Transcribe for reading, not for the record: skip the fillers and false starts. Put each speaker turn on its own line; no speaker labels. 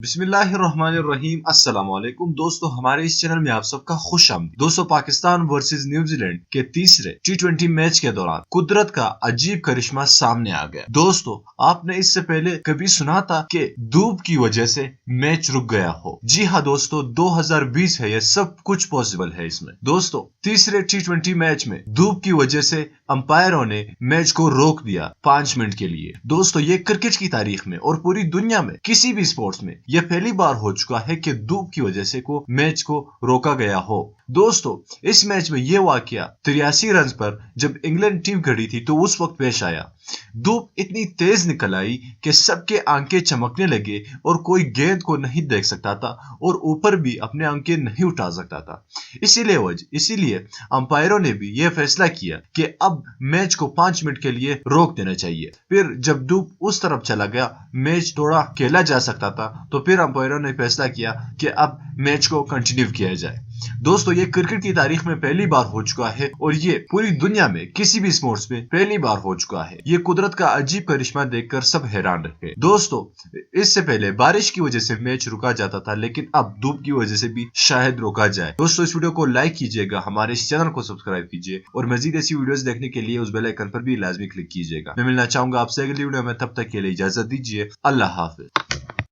بسم اللہ الرحمن الرحیم۔ السلام علیکم دوستو، ہمارے اس چینل میں آپ سب کا خوش آمدید۔ دوستو، پاکستان ورسز نیوزی لینڈ کے تیسرے T20 میچ کے دوران قدرت کا عجیب کرشمہ سامنے آ گیا۔ دوستو، آپ نے اس سے پہلے کبھی سنا تھا کہ دھوپ کی وجہ سے میچ رک گیا ہو؟ جی ہاں دوستو، 2020 ہے، یہ سب کچھ پاسبل ہے اس میں۔ دوستو، تیسرے T20 میچ میں دھوپ کی وجہ سے امپائروں نے میچ کو روک دیا 5 منٹ کے لیے۔ دوستو، یہ کرکٹ کی تاریخ میں اور پوری دنیا میں کسی بھی سپورٹس میں یہ پہلی بار ہو چکا ہے کہ دھوپ کی وجہ سے میچ کو روکا گیا ہو۔ دوستو، اس میچ میں یہ واقعہ 83 رنز پر جب انگلینڈ ٹیم کھڑی تھی تو اس وقت پیش آیا۔ دھوپ اتنی تیز نکل آئی کہ سب کے آنکھیں چمکنے لگے اور کوئی گیند کو نہیں دیکھ سکتا تھا اور اوپر بھی اپنے آنکھیں نہیں اٹھا سکتا تھا۔ اسی لیے امپائروں نے بھی یہ فیصلہ کیا کہ اب میچ کو 5 منٹ کے لیے روک دینا چاہیے۔ پھر جب دھوپ اس طرف چلا گیا، میچ تھوڑا کھیلا جا سکتا تھا، تو پھر امپائروں نے فیصلہ کیا کہ اب میچ کو کنٹینیو کیا جائے۔ دوستو، یہ کرکٹ کی تاریخ میں پہلی بار ہو چکا ہے اور یہ پوری دنیا میں کسی بھی سپورٹس میں پہلی بار ہو چکا ہے۔ یہ قدرت کا عجیب کرشمہ دیکھ کر سب حیران رہے۔ دوستو، اس سے پہلے بارش کی وجہ سے میچ رکا جاتا تھا، لیکن اب دھوپ کی وجہ سے بھی شاید روکا جائے۔ دوستو، اس ویڈیو کو لائک کیجیے گا، ہمارے اس چینل کو سبسکرائب کیجیے اور مزید ایسی ویڈیوز دیکھنے کے لیے اس بیل آئیکن پر بھی لازمی کلک کیجیے گا۔ میں ملنا چاہوں گا آپ سے اگلی ویڈیو میں، تب تک کے لیے اجازت دیجیے۔ اللہ حافظ۔